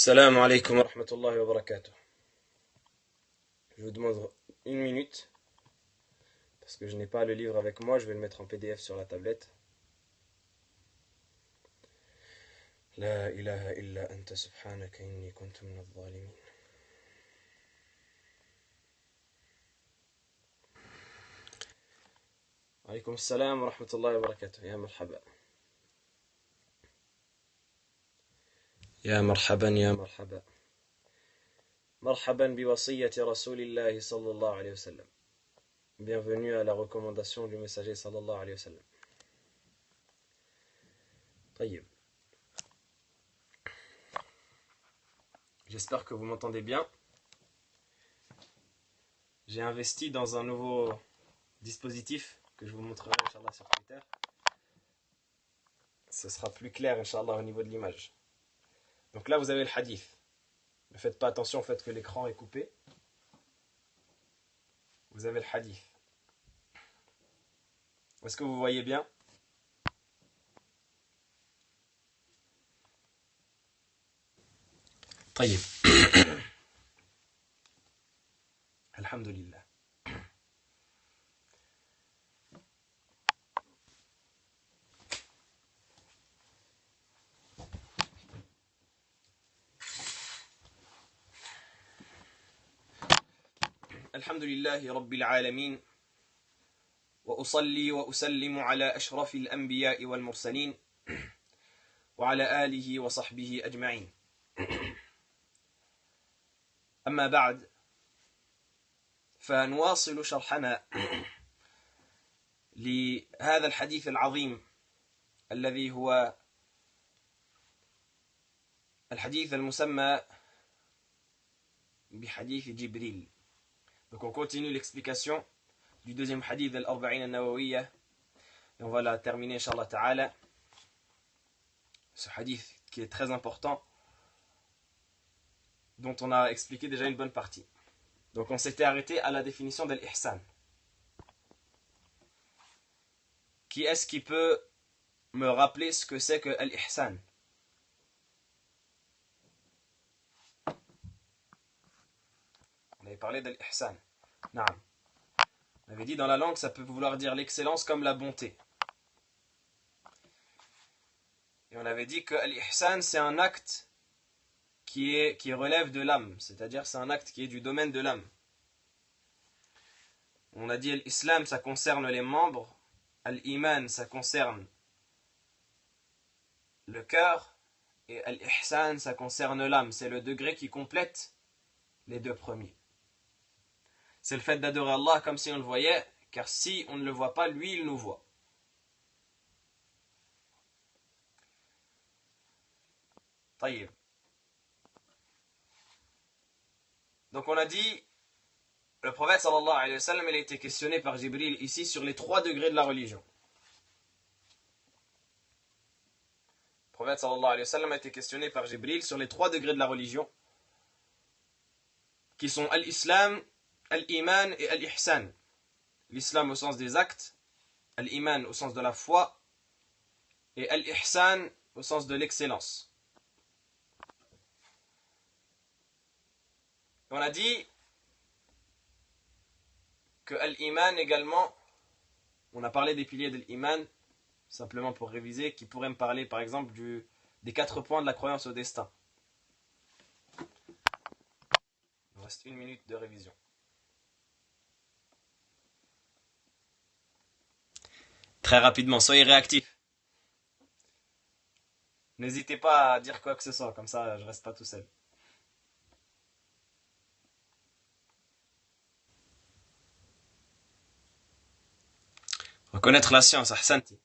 Assalamu alaikum wa rahmatullahi wa barakatuh. Je vous demande une minute, parce que je n'ai pas le livre avec moi, je vais le mettre en PDF sur la tablette. La ilaha illa anta subhanaka inni kuntu min adh-dhalimin. Alaykum assalam wa rahmatullahi wa barakatuh. Ya marhaba. Ya marhaban, ya marhaba. Marhaban bi wasiyyati rasulillahi sallallahu alayhi wa sallam. Bienvenue à la recommandation du messager sallallahu alayhi wa sallam. Tayyib. J'espère que vous m'entendez bien. J'ai investi dans un nouveau dispositif que je vous montrerai Inch'Allah sur Twitter. Ce sera plus clair Inch'Allah au niveau de l'image. Donc là vous avez le hadith. Ne faites pas attention au fait que l'écran est coupé. Vous avez le hadith. Est-ce que vous voyez bien? طيب. Alhamdulillah. الحمد لله رب العالمين وأصلي وأسلم على أشرف الأنبياء والمرسلين وعلى آله وصحبه أجمعين أما بعد فنواصل شرحنا لهذا الحديث العظيم الذي هو الحديث المسمى بحديث جبريل. Donc on continue l'explication du deuxième hadith de l'Arba'in al-Nawawiyya et on va la terminer Inch'Allah Ta'ala. Ce hadith qui est très important, dont on a expliqué déjà une bonne partie. Donc on s'était arrêté à la définition de l'ihsan. Qui est-ce qui peut me rappeler ce que c'est que l'ihsan? On avait parlé de l'ihsan. Naam. On avait dit dans la langue, ça peut vouloir dire l'excellence comme la bonté. Et on avait dit que l'ihsan, c'est un acte qui relève de l'âme, c'est-à-dire c'est un acte qui est du domaine de l'âme. On a dit l'islam, ça concerne les membres, l'iman, ça concerne le cœur, et l'ihsan, ça concerne l'âme. C'est le degré qui complète les deux premiers. C'est le fait d'adorer Allah comme si on le voyait, car si on ne le voit pas, lui, il nous voit. Taïb. Donc on a dit, le prophète sallallahu alayhi wa sallam, il a été questionné par Jibril ici sur les 3 degrés de la religion. Le prophète sallallahu alayhi wa sallam a été questionné par Jibril sur les 3 degrés de la religion, qui sont l'islam, l'iman et l'ihsan. L'islam au sens des actes, l'iman au sens de la foi, et l'ihsan au sens de l'excellence. On a dit que l'iman également, on a parlé des piliers de l'iman, simplement pour réviser, qui pourrait me parler par exemple des 4 points de la croyance au destin. Il reste 1 minute de révision. Très rapidement, soyez réactifs. N'hésitez pas à dire quoi que ce soit, comme ça je ne reste pas tout seul. Reconnaître la science, ahsanti.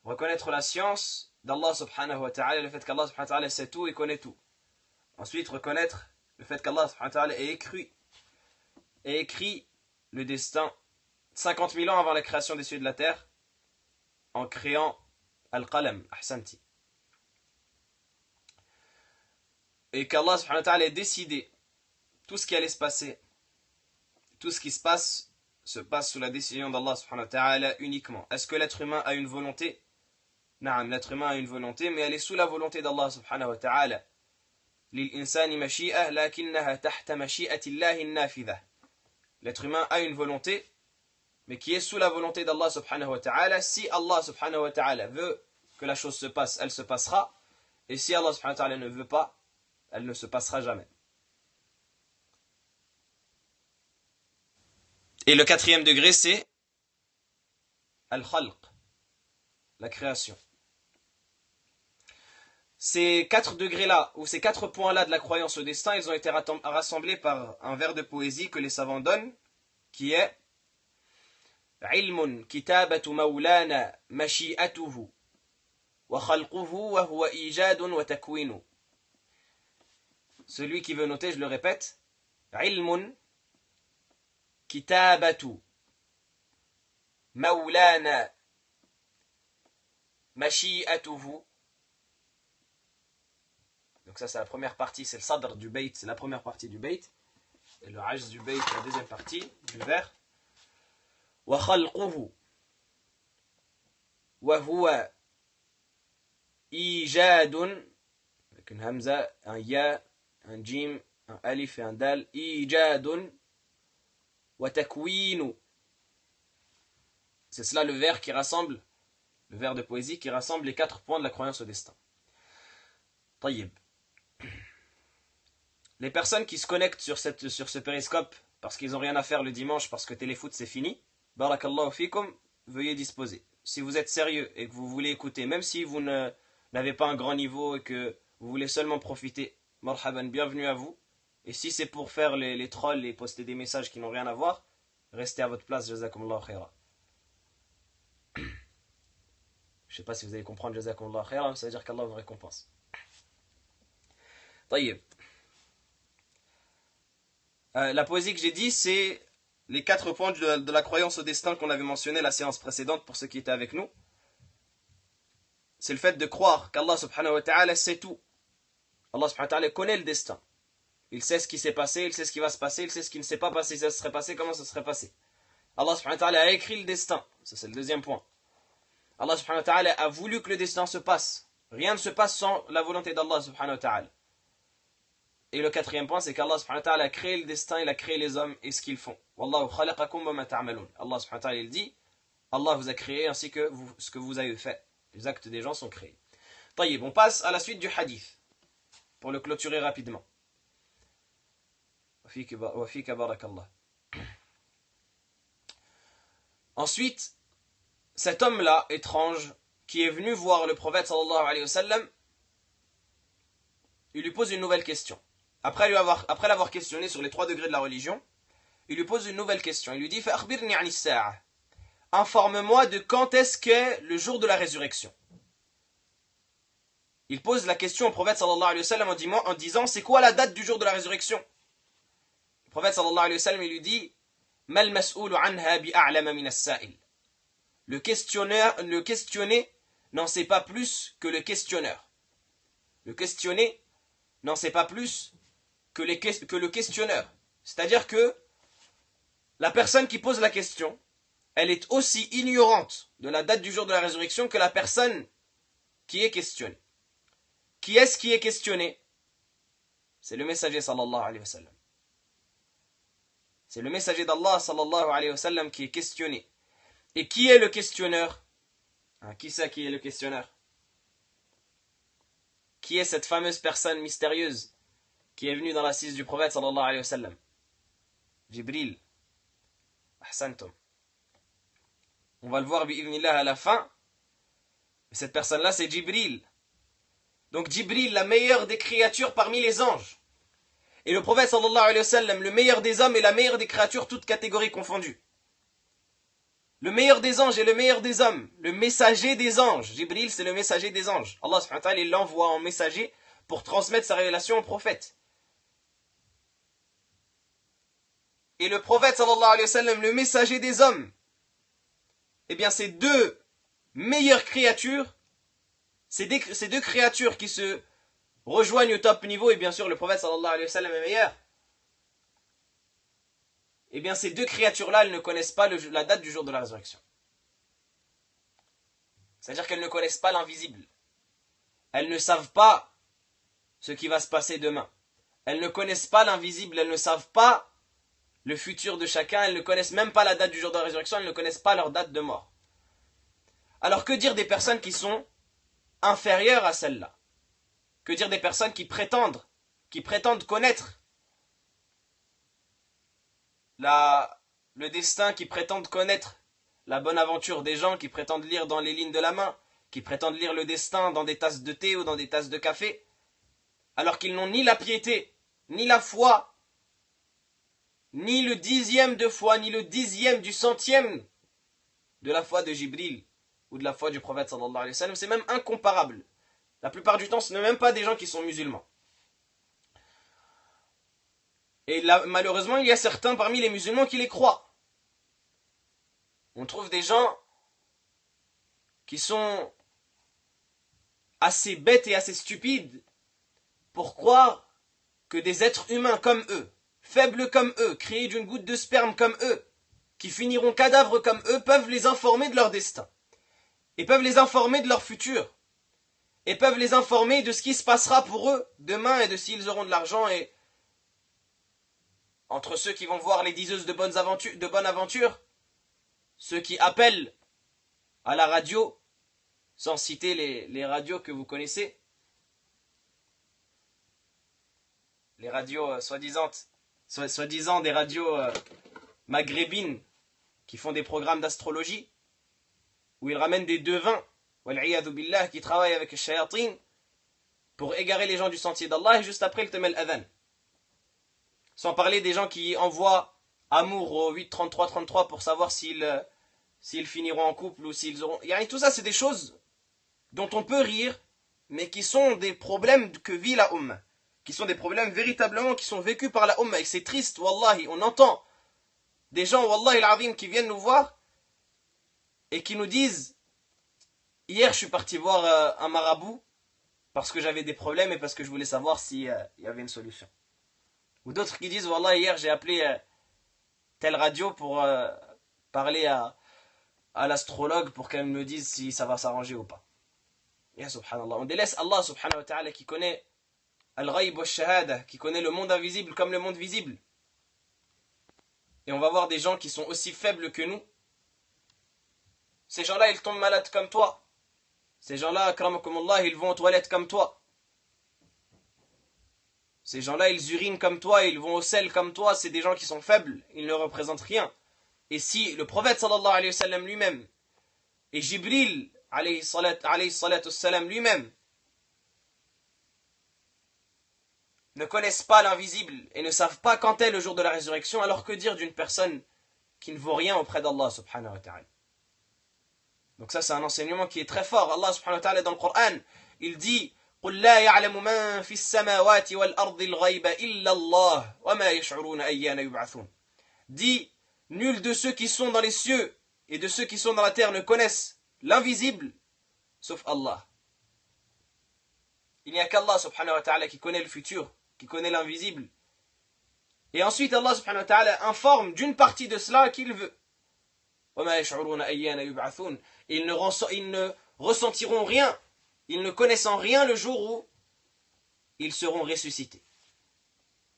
Reconnaître la science d'Allah subhanahu wa ta'ala, le fait qu'Allah subhanahu wa ta'ala sait tout et connaît tout. Ensuite, reconnaître le fait qu'Allah subhanahu wa ta'ala ait écrit le destin 50 000 ans avant la création des cieux et de la terre, en créant Al-Qalam, ahsanti. Et qu'Allah subhanahu wa ta'ala ait décidé tout ce qui allait se passer, tout ce qui se passe sous la décision d'Allah subhanahu wa ta'ala uniquement. Est-ce que l'être humain a une volonté? Naam, l'être humain a une volonté, mais elle est sous la volonté d'Allah subhanahu wa ta'ala. للإنسان مشيئة لكنها تحت مشيئة الله النافذة. L'être humain a une volonté, mais qui est sous la volonté d'Allah subhanahu wa ta'ala. Si Allah subhanahu wa ta'ala veut que la chose se passe, elle se passera. Et si Allah subhanahu wa ta'ala ne veut pas, elle ne se passera jamais. Et le quatrième degré, c'est Al-Khalq, la création. Ces 4 degrés-là, ou ces 4 points-là de la croyance au destin, ils ont été rassemblés par un vers de poésie que les savants donnent, qui est علم كتابة مولانا مشيئته وخلقه وهو إيجاد وتكوين. Celui qui veut noter, je le répète, علم كتابة مولانا مشيئته. Donc ça c'est la première partie, c'est le sadr du bayt, c'est la première partie du bayt. Et le ajz du bayt, la deuxième partie du vers. وخلقه وهو إيجاد, avec une hamza, un ya, un jim, un alif et un dal. إيجاد وتكوين. C'est cela le vers qui rassemble, le vers de poésie qui rassemble les 4 points de la croyance au destin. طيب. Les personnes qui se connectent sur ce périscope parce qu'ils n'ont rien à faire le dimanche parce que téléfoot c'est fini, barakallahu fikum, veuillez disposer. Si vous êtes sérieux et que vous voulez écouter, même si vous n'avez pas un grand niveau et que vous voulez seulement profiter, marhaban, bienvenue à vous. Et si c'est pour faire les trolls et poster des messages qui n'ont rien à voir, restez à votre place, jazakumullahu khaira. Je ne sais pas si vous allez comprendre jazakumullahu khaira, ça veut dire qu'Allah vous récompense. طيب. La poésie que j'ai dit, c'est les 4 points de la croyance au destin qu'on avait mentionné la séance précédente pour ceux qui étaient avec nous. C'est le fait de croire qu'Allah subhanahu wa ta'ala sait tout. Allah subhanahu wa ta'ala connaît le destin. Il sait ce qui s'est passé, il sait ce qui va se passer, il sait ce qui ne s'est pas passé, ça se serait passé, comment ça serait passé. Allah subhanahu wa ta'ala a écrit le destin. Ça c'est le deuxième point. Allah subhanahu wa ta'ala a voulu que le destin se passe. Rien ne se passe sans la volonté d'Allah subhanahu wa ta'ala. Et le 4e point, c'est qu'Allah subhanahu wa ta'ala a créé le destin, il a créé les hommes et ce qu'ils font. Wallahu khalaqakum wa ma ta'malun. Allah subhanahu wa ta'ala il dit, Allah vous a créé ainsi que ce que vous avez fait. Les actes des gens sont créés. Taïb, on passe à la suite du hadith pour le clôturer rapidement. Wa fika barakallah. Ensuite, cet homme-là, étrange, qui est venu voir le prophète sallallahu alayhi wa sallam, il lui pose une nouvelle question. Après l'avoir questionné sur les 3 degrés de la religion, il lui pose une nouvelle question. Il lui dit « Fa'akhbirni 'ani as-sa'a » Informe-moi de quand est-ce qu'est le jour de la résurrection. Il pose la question au prophète sallallahu alayhi wa sallam en disant « C'est quoi la date du jour de la résurrection ?» Le prophète sallallahu alayhi wa sallam il lui dit « Mal mas'oulu anha bi'a'lama min as-sa'il » Le questionné n'en sait pas plus que le questionneur. Le questionné n'en sait pas plus que le questionneur. C'est-à-dire que la personne qui pose la question, elle est aussi ignorante de la date du jour de la résurrection que la personne qui est questionnée. Qui est-ce qui est questionné? C'est le messager sallallahu alayhi wa sallam. C'est le messager d'Allah sallallahu alayhi wa sallam qui est questionné. Et qui est le questionneur? Qui c'est qui est le questionneur? Qui est cette fameuse personne mystérieuse qui est venue dans l'assise du prophète sallallahu alayhi wa sallam? Jibril. Ahsantum. On va le voir bi'idhnillah à la fin. Cette personne-là, c'est Jibril. Donc Jibril, la meilleure des créatures parmi les anges. Et le prophète sallallahu alayhi wa sallam, le meilleur des hommes et la meilleure des créatures, toutes catégories confondues. Le meilleur des anges et le meilleur des hommes. Le messager des anges. Jibril, c'est le messager des anges. Allah subhanahu wa ta'ala, il l'envoie en messager pour transmettre sa révélation au prophète. Et le prophète sallallahu alayhi wa sallam, le messager des hommes, eh bien ces 2 meilleures créatures, ces 2 créatures qui se rejoignent au top niveau, et bien sûr le prophète sallallahu alayhi wa sallam est meilleur, eh bien ces 2 créatures-là, elles ne connaissent pas la date du jour de la résurrection. C'est-à-dire qu'elles ne connaissent pas l'invisible. Elles ne savent pas ce qui va se passer demain. Elles ne connaissent pas l'invisible, elles ne savent pas le futur de chacun, elles ne connaissent même pas la date du jour de la résurrection, elles ne connaissent pas leur date de mort. Alors que dire des personnes qui sont inférieures à celles-là? Que dire des personnes qui prétendent connaître le destin, qui prétendent connaître la bonne aventure des gens, qui prétendent lire dans les lignes de la main, qui prétendent lire le destin dans des tasses de thé ou dans des tasses de café, alors qu'ils n'ont ni la piété, ni la foi, ni le dixième de foi, ni le dixième du centième de la foi de Jibril ou de la foi du prophète sallallahu alayhi wa sallam. C'est même incomparable. La plupart du temps, ce n'est même pas des gens qui sont musulmans. Et là, malheureusement, il y a certains parmi les musulmans qui les croient. On trouve des gens qui sont assez bêtes et assez stupides pour croire que des êtres humains comme eux, faibles comme eux, créés d'une goutte de sperme comme eux, qui finiront cadavres comme eux, peuvent les informer de leur destin. Et peuvent les informer de leur futur. Et peuvent les informer de ce qui se passera pour eux demain et de s'ils auront de l'argent. Et entre ceux qui vont voir les diseuses de bonne aventure, ceux qui appellent à la radio, sans citer les radios que vous connaissez, les radios soi-disant des radios maghrébines qui font des programmes d'astrologie, où ils ramènent des devins, wal'iyadhu billah, qui travaillent avec les shayatin pour égarer les gens du sentier d'Allah, et juste après ils te mettent l'adhan. Sans parler des gens qui envoient amour au 8 33 33 pour savoir s'ils finiront en couple ou s'ils auront... Tout ça, c'est des choses dont on peut rire, mais qui sont des problèmes que vit la Ummah, qui sont des problèmes véritablement qui sont vécus par la Ummah. Et c'est triste, wallahi, on entend des gens, wallahi al-azim, qui viennent nous voir et qui nous disent: hier je suis parti voir un marabout parce que j'avais des problèmes et parce que je voulais savoir s'il y avait une solution. Ou d'autres qui disent: wallah, hier j'ai appelé telle radio pour parler à l'astrologue pour qu'elle me dise si ça va s'arranger ou pas. Ya subhanallah, on délaisse Allah subhanahu wa ta'ala qui connaît al-ghaib wa shahada, qui connaît le monde invisible comme le monde visible. Et on va voir des gens qui sont aussi faibles que nous. Ces gens-là, ils tombent malades comme toi. Ces gens-là, akramakumullah, ils vont aux toilettes comme toi. Ces gens-là, ils urinent comme toi, ils vont au sel comme toi. C'est des gens qui sont faibles, ils ne représentent rien. Et si le prophète sallallahu alayhi wa sallam lui-même et Jibril alayhi salatu salam lui-même ne connaissent pas l'invisible et ne savent pas quand est le jour de la résurrection, alors que dire d'une personne qui ne vaut rien auprès d'Allah subhanahu wa ta'ala? Donc ça, c'est un enseignement qui est très fort. Allah subhanahu wa ta'ala dans le Coran, il dit: قُلْ لَا يَعْلَمُ مَنْ فِي السَّمَاوَاتِ وَالْأَرْضِ الْغَيْبَ إِلَّا اللَّهُ وَمَا يَشْعُرُونَ أَيَّانَ يُبْعَثُونَ. Dit: nul de ceux qui sont dans les cieux et de ceux qui sont dans la terre ne connaissent l'invisible, sauf Allah. Il n'y a qu'Allah subhanahu wa ta'ala qui connaît le futur, qui connaît l'invisible. Et ensuite Allah subhanahu wa ta'ala informe d'une partie de cela qu'il veut. وَمَا يَشْعُرُونَ أَيَّانَ يُبْعَثُونَ. Ils ne ressentiront rien, ils ne connaissent en rien le jour où ils seront ressuscités.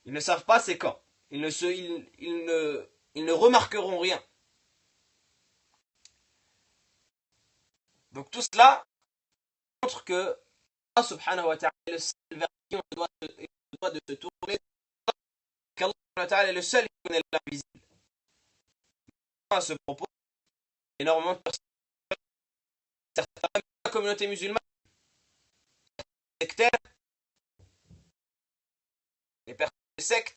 Ils ne savent pas c'est quand. Ils ne remarqueront rien. Donc tout cela montre que Allah subhanahu wa ta'ala est le seul vers qui on doit de se tourner, qu'Allah subhanahu wa ta'ala est le seul qui connaît l'invisible. À ce propos, énormément de personnes, certaines de la communauté musulmane, sectaires, les personnes des sectes,